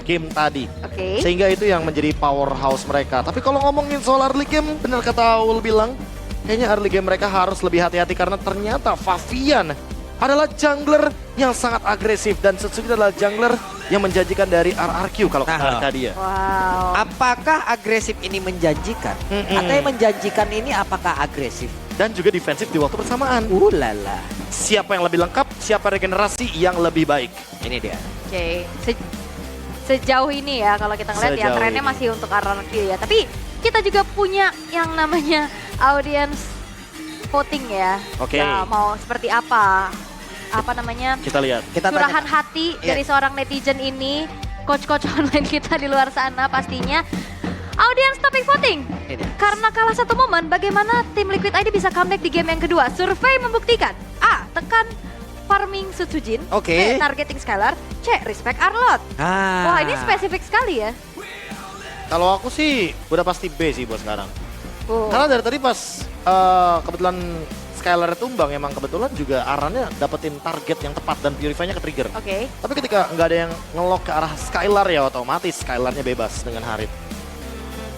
game tadi. Oke. Sehingga itu yang menjadi powerhouse mereka. Tapi kalau ngomongin soal early game, benar kata Ul bilang, kayaknya early game mereka harus lebih hati-hati karena ternyata Favian adalah jungler yang sangat agresif dan Setsuji adalah jungler yang menjanjikan dari RRQ kalau kita lihat dia. Wow. Apakah agresif ini menjanjikan? Atau yang menjanjikan ini apakah agresif? Dan juga defensif di waktu bersamaan. Lala. Siapa yang lebih lengkap, siapa regenerasi yang lebih baik. Ini dia. Oke. Sejauh ini ya kalau kita ngeliat ya Sejauh trennya ini. masih untuk RRQ ya. Tapi kita juga punya yang namanya audience voting ya. Oke. Ya, mau seperti apa? Apa namanya? Kita lihat. Kita Curahan tanya. hati Iya. dari seorang netizen ini. Coach-coach online kita di luar sana pastinya. Audience topic voting. Ini dia. Karena kalah satu momen, bagaimana tim Liquid ID bisa comeback di game yang kedua? Survei membuktikan. A. Tekan farming Sutsujin. Oke. B. Targeting Skylar. C. Respect Arlot. Wah ini spesifik sekali ya. Kalau aku sih udah pasti B sih buat sekarang. Oh. Karena dari tadi pas kebetulan Skylar tumbang, emang kebetulan juga Arannya dapetin target yang tepat dan Purify-nya ke-trigger. Oke. Tapi ketika nggak ada yang ngelok ke arah Skylar ya otomatis Skylarnya bebas dengan Harit.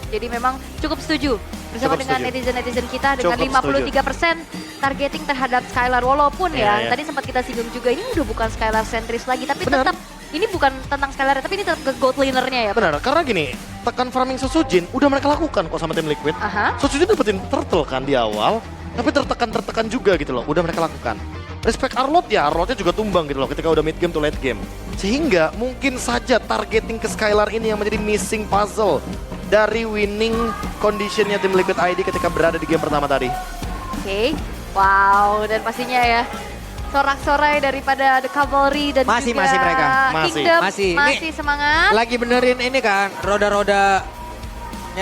Jadi memang cukup setuju bersama Cukup dengan setuju. netizen-netizen kita dengan Cukup 53% targeting terhadap Skylar. Walaupun Iya, iya. tadi sempat kita singgung juga ini udah bukan Skylar sentris lagi. Tapi Benar. tetap ini bukan tentang Skylar tapi ini tetap ke gold laner-nya ya. Pak? Benar, karena gini, tekan farming Sutsujin udah mereka lakukan kok sama tim Liquid. Aha. Sutsujin dapetin turtle kan di awal, tapi tertekan juga gitu loh, udah mereka lakukan. Respect Arlot ya, Arlotnya juga tumbang gitu loh ketika udah mid game to late game. Sehingga mungkin saja targeting ke Skylar ini yang menjadi missing puzzle dari winning conditionnya tim Liquid ID ketika berada di game pertama tadi. Oke. Wow, dan pastinya ya sorak-sorai daripada The Cavalry dan Masih juga mereka. Masih. Kingdom Masih. masih semangat. Lagi benerin ini kan, roda-rodanya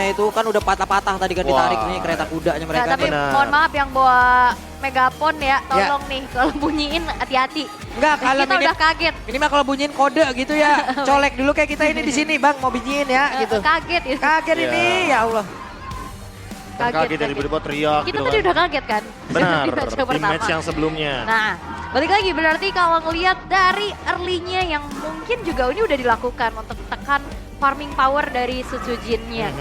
itu kan udah patah-patah tadi kan Wah. ditarik nih kereta kudanya mereka. Nah, tapi benar. mohon maaf yang bawa megapon ya, tolong nih kalau bunyiin hati-hati. Enggak, kalau Kita udah kaget. ini mah kalau bunyiin kode gitu ya. Colek dulu kayak kita ini di sini, Bang, mau bunyiin ya gitu. Kaget ya. Kaget Iya. ini, ya Allah. Dan kaget dari tiba-tiba teriak Kita gitu tadi kan. udah kaget kan? Benar, Di match di pertama. match yang sebelumnya. Nah, balik lagi berarti kalau ngelihat dari early-nya yang mungkin juga ini udah dilakukan untuk tekan farming power dari Sutsujin-nya.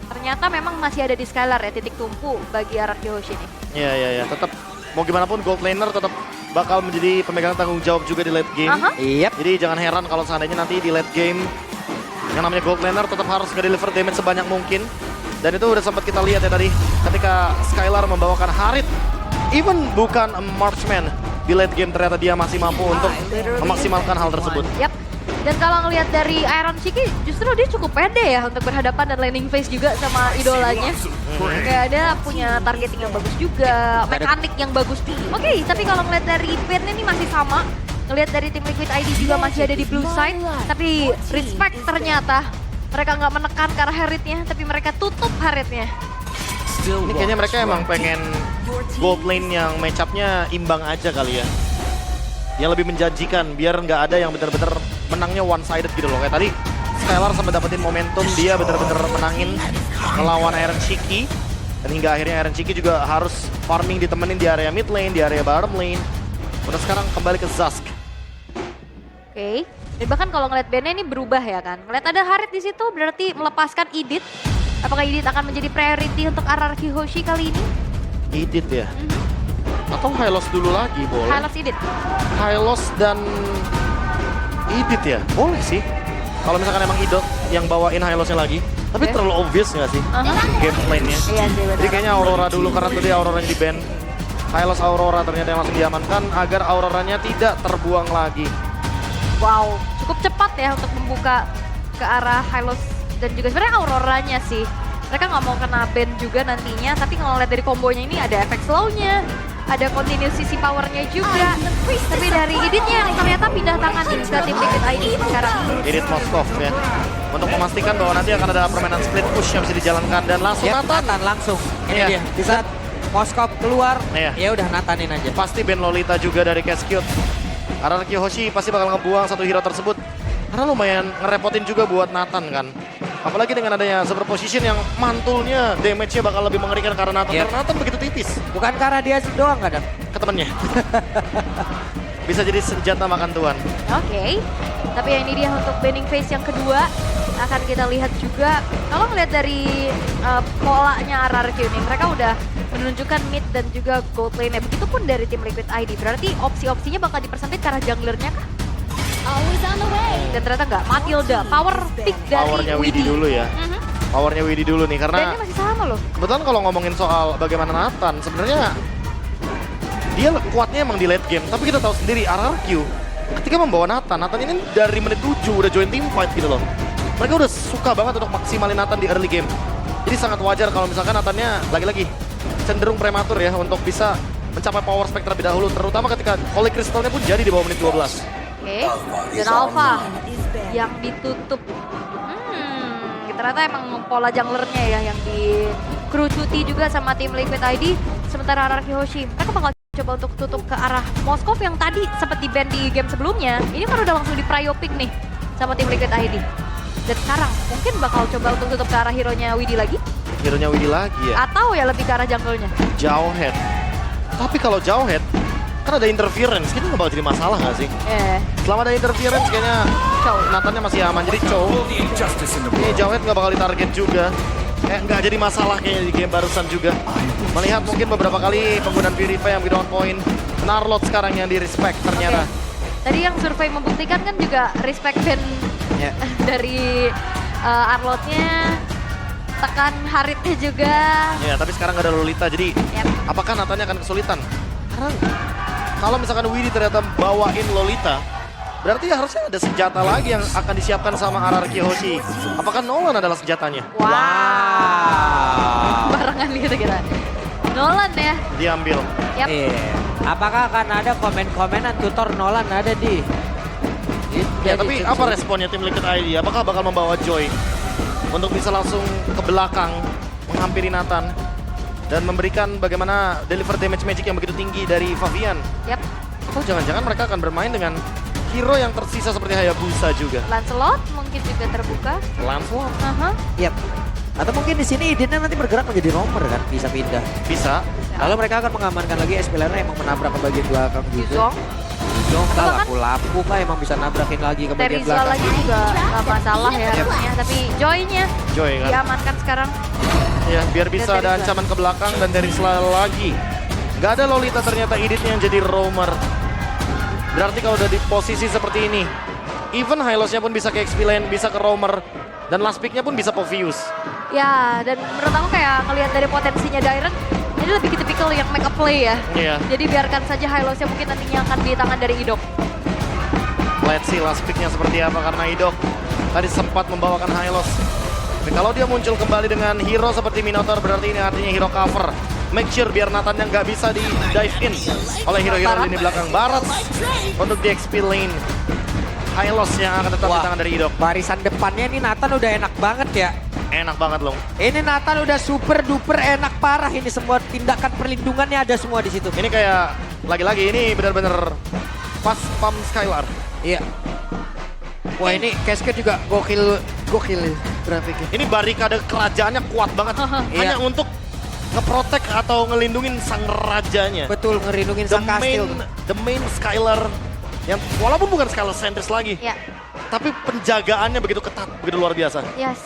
Ternyata memang masih ada di Skylar ya titik tumpu bagi RRQ Hoshi ini. Iya, tetap mau gimana pun gold laner tetap bakal menjadi pemegang tanggung jawab juga di late game. Aha. Iya. Jadi jangan heran kalau seandainya nanti di late game yang namanya gold laner tetap harus nge-deliver damage sebanyak mungkin. Dan itu udah sempat kita lihat ya tadi ketika Skylar membawakan Harit, even bukan a marksman, di late game ternyata dia masih mampu untuk memaksimalkan hal tersebut. Yap. Dan kalau ngelihat dari Iron Shiki justru dia cukup pede ya untuk berhadapan dan landing phase juga sama idolanya. Kayak ada punya targeting yang bagus juga, mekanik yang bagus. Oke, tapi kalau ngelihat dari Ben ini masih sama. Ngelihat dari tim Liquid ID juga masih ada di blue side, tapi respect ternyata mereka nggak menekan ke arah Haritnya, tapi mereka tutup Haritnya. Ini kayaknya mereka emang pengen gold lane yang match-up-nya imbang aja kali ya. Yang lebih menjanjikan biar nggak ada yang bener-bener menangnya one sided gitu loh. Kayak tadi Skylar sampai dapetin momentum dia bener-bener menangin melawan Iron Shiki. Dan hingga akhirnya Iron Shiki juga harus farming ditemenin di area mid lane, di area bottom lane. Udah sekarang kembali ke Zask. Oke. Dan bahkan kalau ngeliat bandnya ini berubah ya kan. Ngeliat ada Harit di situ berarti melepaskan Idit. Apakah Idit akan menjadi priority untuk RRQ Hoshi kali ini? Idit ya. Atau Hylos dulu lagi boleh. Hylos Idit. Hylos dan Idit ya? Boleh sih. Kalau misalkan emang Idot yang bawain Hylosnya lagi. Tapi Oke. terlalu obvious nggak sih game plan-nya? Iya sih benar. Jadi kayaknya Aurora dulu karena tadi Auroranya di ban. Hylos Aurora ternyata yang langsung diamankan agar Auroranya tidak terbuang lagi. Wow, cukup cepat ya untuk membuka ke arah Hylos dan juga sebenarnya Auroranya sih. Mereka nggak mau kena ban juga nantinya, tapi kalau lihat dari kombonya ini ada efek slow-nya, ada continuous sisi powernya juga. Tapi dari Iditnya yang ternyata pindah tangan ke tim Liquid ID sekarang. Idit Moskov ya. Untuk memastikan bahwa nanti akan ada permainan split push yang bisa dijalankan dan langsung Ya, Nathan. Nathan langsung. Ini Iya. dia. Di saat Moskov keluar, Iya. ya udah Nathanin aja. Pasti Ben Lolita juga dari Cascute. RRQ Hoshi pasti bakal ngebuang satu hero tersebut. Karena lumayan ngerepotin juga buat Nathan kan. Apalagi dengan adanya superposition yang mantulnya damage-nya bakal lebih mengerikan karena Nathan. Yep. Karena Nathan begitu tipis Bukan karena dia doang kadang. ke temennya. Bisa jadi senjata makan tuan. Oke. Tapi ya ini dia untuk banning phase yang kedua. Akan kita lihat juga, kalau ngeliat dari polanya RRQ nih, mereka udah menunjukkan mid dan juga gold lane-nya. Begitupun dari tim Liquid ID, berarti opsi-opsinya bakal dipersempit ke arah junglernya kah? Dan ternyata nggak, Matilda, power pick dari Powernya Widi dulu ya. Powernya Widi dulu nih, karena Dan masih sama loh. kebetulan kalau ngomongin soal bagaimana Nathan, sebenarnya dia kuatnya emang di late game. Tapi kita tahu sendiri RRQ ketika membawa Nathan ini dari menit 7 udah join team fight gitu loh. Mereka udah suka banget untuk maksimalin Nathan di early game. Jadi sangat wajar kalau misalkan Nathannya lagi-lagi cenderung prematur ya untuk bisa mencapai power spec terlebih dahulu. Terutama ketika Holy Crystal-nya pun jadi di bawah menit 12. Oke, dan Alpha yang ditutup. Ternyata emang pola junglernya ya yang dikerucuti juga sama tim Liquid ID. Sementara RRQ Hoshi, mereka bakal coba untuk tutup ke arah Moskov yang tadi sempat di-ban di game sebelumnya. Ini kan udah langsung di-prio pick nih sama tim Liquid ID. Dan sekarang mungkin bakal coba untuk tutup ke arah hero-nya Widi lagi. Hero-nya Widi lagi ya? Atau ya lebih ke arah jungle-nya. Jauh head. Tapi kalau jauh head, kan ada interference, ini nggak bakal jadi masalah nggak sih? Selama ada interference kayaknya Nathannya masih aman, jadi Chow ini jauh head nggak bakal ditarget juga. Nggak jadi masalah kayaknya di game barusan juga. Melihat mungkin beberapa kali penggunaan Purify yang bidon point, Narlot sekarang yang di respect ternyata. Tadi yang survei membuktikan kan juga respect ban dari Arlotnya, tekan Haritnya juga. Ya, tapi sekarang nggak ada Lolita, jadi apakah Nathannya akan kesulitan? Karena kalau misalkan Widi ternyata bawain Lolita, berarti harusnya ada senjata lagi yang akan disiapkan sama RRQ Hoshi. Apakah Nolan adalah senjatanya? Wow. Barengan gitu kita. Nolan ya. Diambil. Yap. Apakah akan ada komen-komenan tutor Nolan ada di? Ya, tapi apa responnya tim Liquid ID? Apakah bakal membawa Joy untuk bisa langsung ke belakang menghampiri Nathan dan memberikan bagaimana deliver damage magic yang begitu tinggi dari Favian? Yap. Atau jangan-jangan mereka akan bermain dengan hero yang tersisa seperti Hayabusa juga? Lancelot mungkin juga terbuka. Lancelot? Yap. Atau mungkin di sini Idinnya nanti bergerak menjadi roamer kan, bisa pindah. Bisa. Lalu mereka akan mengamankan lagi SPLR emang menabrak ke bagian belakang juga. Yuzong. Yuzong kah, lapu-lapu kah emang bisa nabrakin lagi ke bagian Terizla belakang. lagi juga nggak masalah ya harusnya. Tapi Joy-nya Joy kan? diamankan sekarang. Ya, biar bisa Dan ada Terizla. ancaman ke belakang dan Terizla lagi. Gak ada Lolita ternyata Idit yang jadi roamer. Berarti kalau udah di posisi seperti ini, even Hylos-nya pun bisa ke XP lane, bisa ke roamer. Dan last pick-nya pun bisa Povius. Ya, dan menurut aku kayak ngelihat dari potensinya Dairen, ini lebih tipikal yang make up play ya. Iya. Jadi biarkan saja Hylos-nya mungkin nantinya akan di tangan dari Idok. Let's see last pick-nya seperti apa, karena Idok tadi sempat membawakan Hylos. Tapi kalau dia muncul kembali dengan hero seperti Minotaur, berarti ini artinya hero cover. Make sure biar Nathan yang nggak bisa di dive in oleh hero-hero lini belakang barat untuk di XP lane. Hylos yang akan tetap di tangan dari Idok. Barisan depannya ini Nathan udah enak banget ya. Enak banget loh. Ini Nathan udah super duper enak parah, ini semua tindakan perlindungannya ada semua di situ. Ini kayak lagi-lagi ini benar-benar pas pump Skylar. Iya. Wah ini Cascade juga gokil grafiknya. Ini barikade kerajaannya kuat banget. Hanya untuk ngeprotek atau ngelindungin sang rajanya. Betul, ngerindungin The sang kastil. main Skylar yang walaupun bukan Skylar sentris lagi. Ya. Tapi penjagaannya begitu ketat, begitu luar biasa. Yes.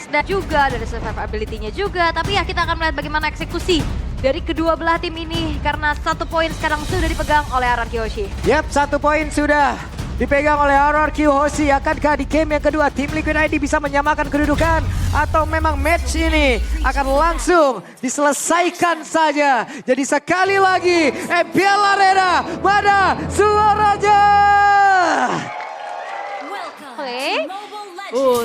Dan juga dari survivability-nya juga. Tapi ya kita akan melihat bagaimana eksekusi dari kedua belah tim ini. Karena 1 poin sekarang sudah dipegang oleh RRQ Hoshi. Yap, 1 poin sudah dipegang oleh RRQ Hoshi. Akankah di game yang kedua tim Liquid ID bisa menyamakan kedudukan? Atau memang match ini akan langsung diselesaikan saja? Jadi sekali lagi, MPL Arena pada Suaraja. Oke.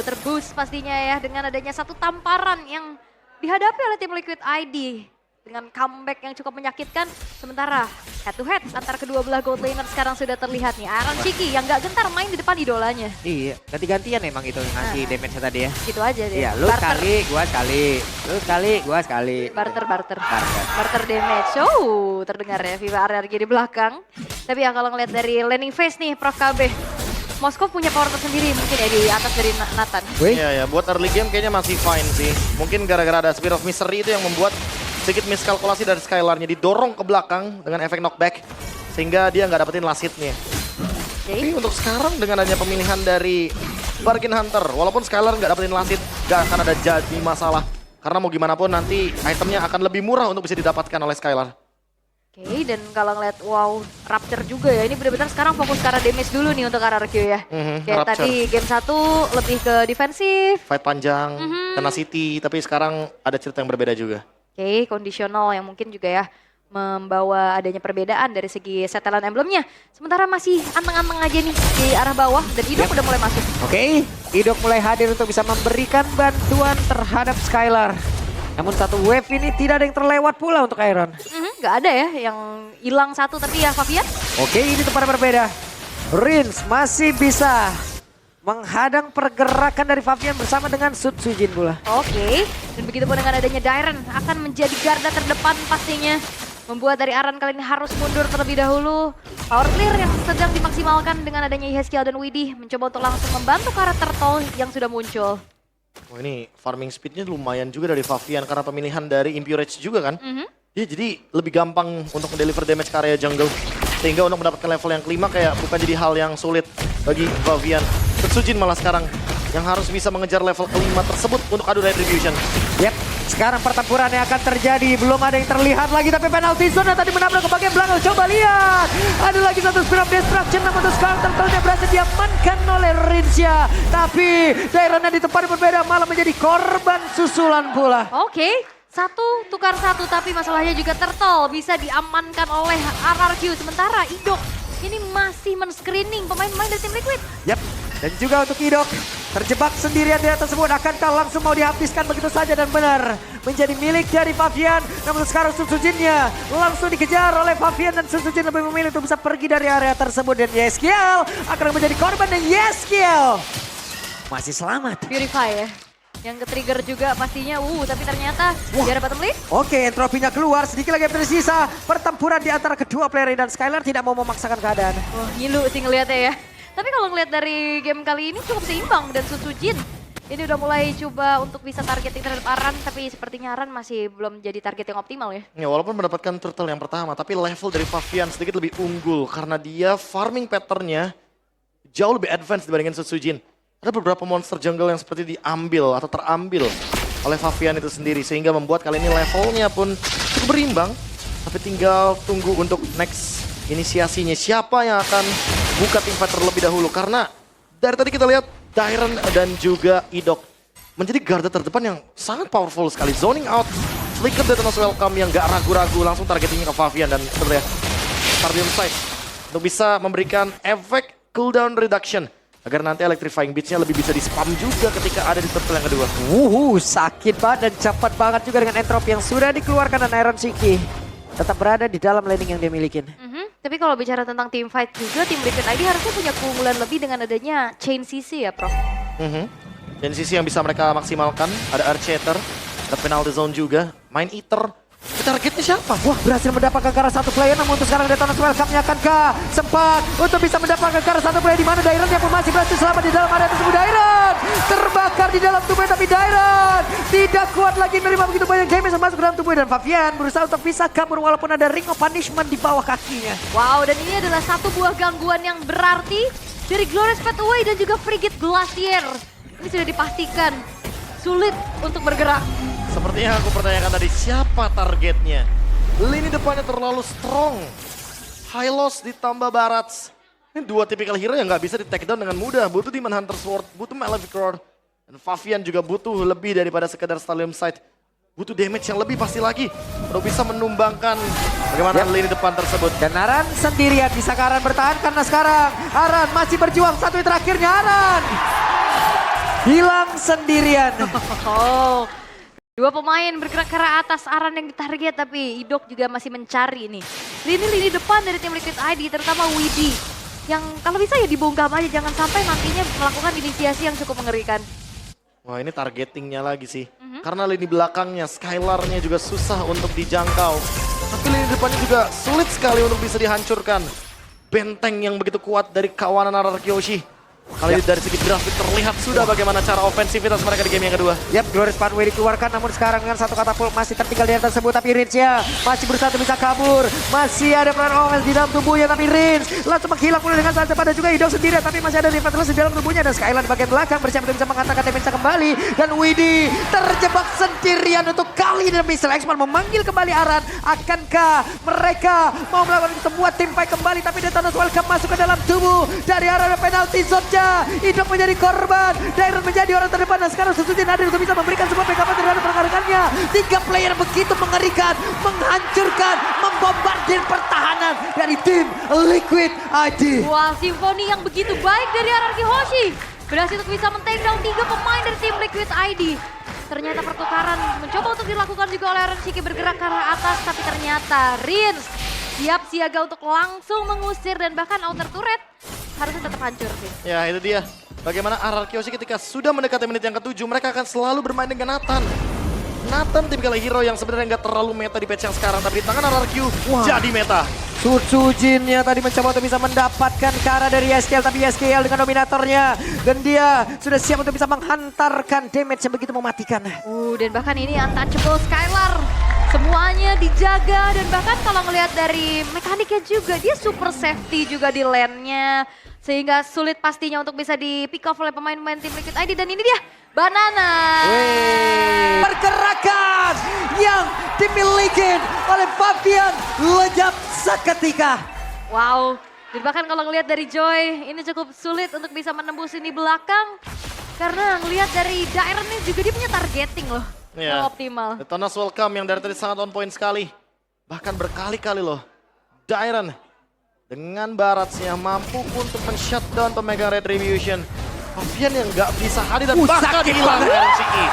Terbus pastinya ya dengan adanya satu tamparan yang dihadapi oleh tim Liquid ID. Dengan comeback yang cukup menyakitkan. Sementara head to head antara kedua belah gold laner sekarang sudah terlihat nih. Iron Shiki yang gak gentar main di depan idolanya. Iya, ganti-gantian emang itu ngasih damage tadi ya. Gitu aja deh. Iya, lu Barter. sekali, gua sekali. Lu sekali, gua sekali. Barter damage. Oh, terdengar ya Viva RRQ di belakang. Tapi ya kalau ngeliat dari landing phase nih Prof KB. Moskov punya power tersendiri mungkin ya di atas dari Nathan. Iya ya, buat early game kayaknya masih fine sih. Mungkin gara-gara ada Spear of Misery itu yang membuat sedikit miskalkulasi dari Skylarnya. Didorong ke belakang dengan efek knockback. Sehingga dia nggak dapetin last hit-nya. Tapi untuk sekarang dengan adanya pemilihan dari Bargain Hunter, walaupun Skylar nggak dapetin Lancet, nggak akan ada jadi masalah. Karena mau gimana pun nanti itemnya akan lebih murah untuk bisa didapatkan oleh Skylar. Oke, dan kalau ngeliat wow Rapture juga ya, ini benar-benar sekarang fokus ke arah damage dulu nih untuk RRQ ya. Kayak Rapture. tadi game 1 lebih ke defensif. Fight panjang, kena City, tapi sekarang ada cerita yang berbeda juga. Oke, kondisional yang mungkin juga ya membawa adanya perbedaan dari segi setelan emblemnya. Sementara masih anteng-anteng aja nih di arah bawah dan Idok udah mulai masuk. Oke, Idok mulai hadir untuk bisa memberikan bantuan terhadap Skylar. Namun satu wave ini tidak ada yang terlewat pula untuk Iron. Nggak ada ya yang hilang satu, tapi ya Fabian. Oke, ini tempat berbeda. Rins masih bisa menghadang pergerakan dari Fabian bersama dengan Sujin pula. Oke, dan begitu pun dengan adanya Dairen akan menjadi garda terdepan pastinya. Membuat dari Aran kali ini harus mundur terlebih dahulu. Power clear yang sedang dimaksimalkan dengan adanya Yeskiel dan Widih mencoba untuk langsung membantu karakter Turtle yang sudah muncul. Wah ini farming speednya lumayan juga dari Fabian karena pemilihan dari Impurage juga kan. Dia jadi lebih gampang untuk mendeliver damage ke area jungle. Sehingga untuk mendapatkan level yang kelima kayak bukan jadi hal yang sulit bagi Fabian. Sujin malah sekarang yang harus bisa mengejar level kelima tersebut untuk adu retribution. Yep, sekarang pertempuran yang akan terjadi. Belum ada yang terlihat lagi tapi penalty zone tadi menabrak ke bagian belakang. Coba lihat. Ada lagi satu speed of destruction namun untuk sekarang Turtle berhasil diamankan oleh Rinsya. Tapi Dairennya di tempat yang berbeda malah menjadi korban susulan pula. Oke, satu tukar satu tapi masalahnya juga Turtle bisa diamankan oleh RRQ. Sementara Idok ini masih men-screening pemain-pemain dari tim Liquid. Yap, dan juga untuk Idok terjebak sendirian di atas tersebut. Akankah langsung mau dihabiskan begitu saja dan benar menjadi milik dari Fabian. Namun sekarang Sujinnya langsung dikejar oleh Fabian dan Sujin lebih memilih untuk bisa pergi dari area tersebut. Dan Yeskiel akan menjadi korban dan Yeskiel masih selamat. Purify ya. Yang ke-trigger juga pastinya, tapi ternyata di arah bottom lane. Oke, entropinya keluar, sedikit lagi yang tersisa. Pertempuran di antara kedua player dan Skylar tidak mau memaksakan keadaan. Wah, ngilu sih ngeliatnya ya. Tapi kalau ngeliat dari game kali ini cukup seimbang dan Sujin ini udah mulai coba untuk bisa targeting terhadap Aran, tapi sepertinya Aran masih belum jadi target yang optimal ya. Ya walaupun mendapatkan turtle yang pertama, tapi level dari Fabian sedikit lebih unggul karena dia farming patternnya jauh lebih advance dibandingkan Sujin. Ada beberapa monster jungle yang seperti diambil atau terambil oleh Fabian itu sendiri sehingga membuat kali ini levelnya pun cukup berimbang. Tapi tinggal tunggu untuk next inisiasinya siapa yang akan buka teamfight terlebih dahulu karena dari tadi kita lihat Dairen dan juga Idok menjadi garda terdepan yang sangat powerful sekali. Zoning out, flicker Detona's welcome yang gak ragu-ragu langsung targetingnya ke Fabian dan sebenarnya Stadium Sight untuk bisa memberikan efek cooldown reduction agar nanti electrifying beats-nya lebih bisa di-spam juga ketika ada di turtle yang kedua. Sakit banget dan cepat banget juga dengan entropi yang sudah dikeluarkan dan Iron Shiki tetap berada di dalam laning yang dia milikin. Tapi kalau bicara tentang team fight juga, tim Liquid ID harusnya punya keunggulan lebih dengan adanya Chain CC ya, Prof. Dan sisi yang bisa mereka maksimalkan, ada Archater, ada penalty zone juga, Mind Eater. Targetnya siapa? Wah, berhasil mendapatkan ke arah satu player, namun untuk sekarang Detona's welcome-nya akankah sempat untuk bisa mendapatkan ke arah satu player di mana Dairen yang pun masih berhasil selamat di dalam area tersebut. Dairen terbakar di dalam tubuhnya, tapi Dairen tidak kuat lagi menerima begitu banyak damage yang masuk ke dalam tubuh dan Fabian berusaha untuk bisa kabur walaupun ada ring of punishment di bawah kakinya. Wow, dan ini adalah satu buah gangguan yang berarti dari Glorious Pathway dan juga Frigate Glacier. Ini sudah dipastikan sulit untuk bergerak. Seperti yang aku pertanyakan tadi, siapa targetnya? Lini depannya terlalu strong. High loss ditambah Barats. Ini dua tipikal hero yang nggak bisa di take down dengan mudah. Butuh Demon Hunter Sword, butuh Malefic Roar. Dan Fabian juga butuh lebih daripada sekedar Stallium Sight. Butuh damage yang lebih pasti lagi untuk bisa menumbangkan bagaimana lini depan tersebut. Dan Aran sendirian, bisa ke Aran bertahan karena sekarang Aran masih berjuang. Satu terakhirnya Aran hilang sendirian. Dua pemain bergerak ke arah atas Aran yang ditarget, tapi Idok juga masih mencari nih lini-lini depan dari tim Liquid ID, terutama Widih. Yang kalau bisa ya dibungkam aja, jangan sampai nantinya melakukan inisiasi yang cukup mengerikan. Wah ini targetingnya lagi sih. Karena lini belakangnya, Skylar-nya juga susah untuk dijangkau. Tapi lini depannya juga sulit sekali untuk bisa dihancurkan. Benteng yang begitu kuat dari kawanan RRQ Yoshi. Kali ini dari segi grafik terlihat sudah bagaimana cara ofensivitas mereka di game yang kedua. Yap, Glorious Pathway dikeluarkan, namun sekarang dengan satu katapult masih tertinggal di atas tersebut. Tapi Rinsya masih berusaha untuk bisa kabur. Masih ada peran offense di dalam tubuhnya, tapi Rins langsung menghilang pula dengan saat pada juga Idol sendirian. Tapi masih ada Rifatrus di dalam tubuhnya, dan Skylar di bagian belakang bersiap untuk bisa menghantarkan damage kembali. Dan Widi terjebak sendirian untuk kali ini. Mr. X-Man memanggil kembali Aran. Akankah mereka mau melakukan semua tim fight kembali? Tapi Detona's Welcome masuk ke dalam tubuh dari Aran, penalti zone-nya. Idol menjadi korban, Dairon menjadi orang terdepan, dan sekarang Sutsujin hadir untuk bisa memberikan sebuah backup terhadap rekan-rekannya. 3 player begitu mengerikan, menghancurkan, membombardir pertahanan dari tim Liquid ID. Wah, simfoni yang begitu baik dari RRQ Hoshi. Berhasil untuk bisa men-take down 3 pemain dari tim Liquid ID. Ternyata pertukaran mencoba untuk dilakukan juga oleh Aaron Shiki, bergerak ke arah atas, tapi ternyata Rins siap siaga untuk langsung mengusir, dan bahkan outer turret harusnya tetap hancur sih. Ya itu dia. Bagaimana RRQ sih ketika sudah mendekati menit yang ke-7, mereka akan selalu bermain dengan Nathan. Nathan tipikal hero yang sebenarnya nggak terlalu meta di patch yang sekarang, tapi di tangan RRQ jadi meta. Sutsujinnya tadi mencoba untuk bisa mendapatkan cara dari SKL, tapi SKL dengan dominatornya, dan dia sudah siap untuk bisa menghantarkan damage yang begitu mematikan. Dan bahkan ini untouchable Skylar. Semuanya dijaga, dan bahkan kalau ngelihat dari mekaniknya juga, dia super safety juga di lane-nya. Sehingga sulit pastinya untuk bisa di pick off oleh pemain-pemain tim Liquid ID, dan ini dia Banana. Pergerakan yang dimiliki oleh Fabian lenyap seketika. Wow, dan bahkan kalau ngelihat dari Joy, ini cukup sulit untuk bisa menembus ini belakang. Karena ngelihat dari Dairon ini juga dia punya targeting loh. Ya. Yang optimal. Detona's Welcome yang dari tadi sangat on point sekali. Bahkan berkali-kali loh. Dairon dengan Baratsnya mampu untuk men-shutdown pemegang Retribution. Fabian yang nggak bisa hadir dan bahkan hilang dari Shiki.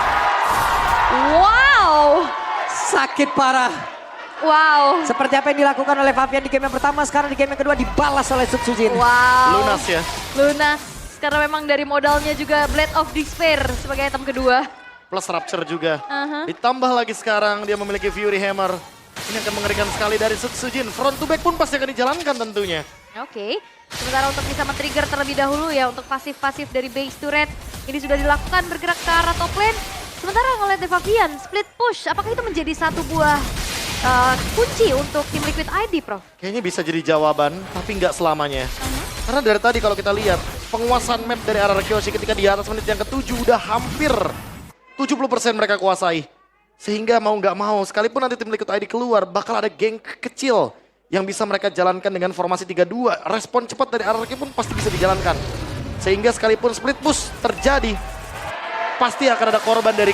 Wow. Sakit parah. Wow. Seperti apa yang dilakukan oleh Fabian di game yang pertama, sekarang di game yang kedua dibalas oleh Sutsujin. Wow. Lunas ya. Lunas. Karena memang dari modalnya juga Blade of Despair sebagai item kedua. Plus Rapture juga. Ditambah lagi sekarang dia memiliki Fury Hammer. Ini akan mengerikan sekali dari Sutsujin. Front to back pun pasti akan dijalankan tentunya. Oke. Sementara untuk bisa men-trigger terlebih dahulu ya untuk pasif-pasif dari base turret. Ini sudah dilakukan bergerak ke arah top lane. Sementara ngeliat Fabian split push. Apakah itu menjadi satu buah kunci untuk tim Liquid ID, Prof? Kayaknya bisa jadi jawaban, tapi nggak selamanya. Karena dari tadi kalau kita lihat, penguasaan map dari RRQ ketika di atas menit yang ke-7 udah hampir 70% mereka kuasai. Sehingga mau nggak mau, sekalipun nanti tim Liquid ID keluar, bakal ada geng kecil yang bisa mereka jalankan dengan formasi 3-2. Respon cepat dari RRQ pun pasti bisa dijalankan. Sehingga sekalipun split push terjadi, pasti akan ada korban dari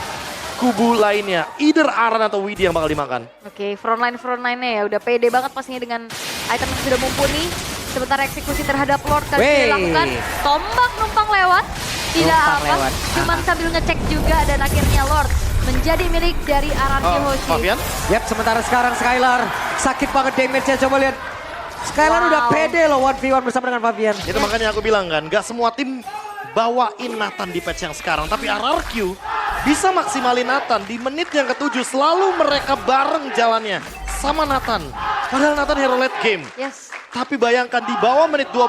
kubu lainnya. Either Aran atau Widi yang bakal dimakan. Oke, frontline-nya ya udah pede banget pastinya dengan item yang sudah mumpuni. Sementara eksekusi terhadap Lord kali ini dilakukan. Tombak numpang lewat. Tidak apa, cuman sambil ngecek juga, dan akhirnya Lord menjadi milik dari RRQ Hoshi. Fabian? Yap, sementara sekarang Skylar sakit banget damage-nya, coba lihat. Skylar udah pede loh 1v1 bersama dengan Fabian. Itu makanya aku bilang kan, gak semua tim bawain Nathan di patch yang sekarang. Tapi RRQ bisa maksimalin Nathan di menit yang ke-7, selalu mereka bareng jalannya sama Nathan. Padahal Nathan hero late game. Yes. Tapi bayangkan di bawah menit 12,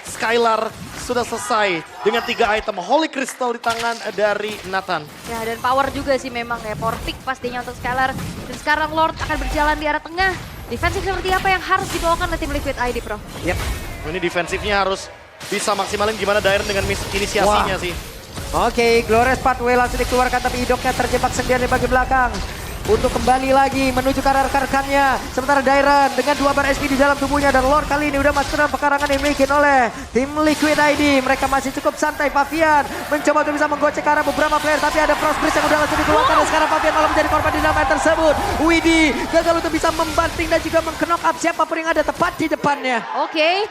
Skylar sudah selesai dengan 3 item Holy Crystal di tangan dari Nathan. Ya, dan power juga sih memang ya, power pick pastinya untuk Skylar. Dan sekarang Lord akan berjalan di arah tengah. Defensif seperti apa yang harus dibawakan oleh tim Liquid ID, Prof? Yap. Ini defensifnya harus bisa maksimalin gimana Dairon dengan inisiasinya sih. Oke, Glorious Pathway langsung dikeluarkan, tapi hidupnya terjebak sendirian di bagian belakang. Untuk kembali lagi menuju ke arah rekan-rekannya. Sementara Dairon dengan 2 bar SP di dalam tubuhnya, dan Lord kali ini udah masuk dalam pekarangan yang dimiliki oleh tim Liquid ID. Mereka masih cukup santai. Fabian mencoba untuk bisa menggocek ke arah beberapa player, tapi ada Frost Breeze yang udah langsung dikeluarkan. Dan sekarang Fabian malah menjadi korban di dalam hal tersebut. Widi gagal untuk bisa membanting dan juga meng-knock up siapapun yang ada tepat di depannya. Oke,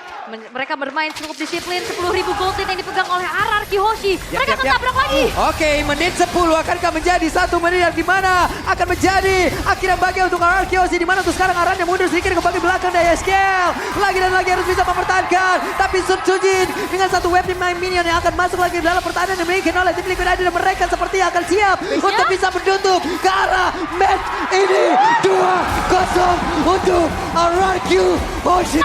mereka bermain cukup disiplin. 10.000 gold yang dipegang oleh RRQ Hoshi. Mereka akan tabrak lagi. Oke, menit 10 akankah menjadi 1 menit yang dimana akan menjadi akhirnya bagian untuk RRQ Hoshi, dimana untuk sekarang Aran yang mundur sedikit ke bagian belakang dari SKL. Lagi dan lagi harus bisa mempertahankan, tapi Sutsujin dengan 1 wave di main minion yang akan masuk lagi dalam pertahanan yang dimiliki oleh tim Liquid ID, dan mereka seperti akan siap untuk bisa menutup ke arah match ini 2-0 untuk RRQ Hoshi.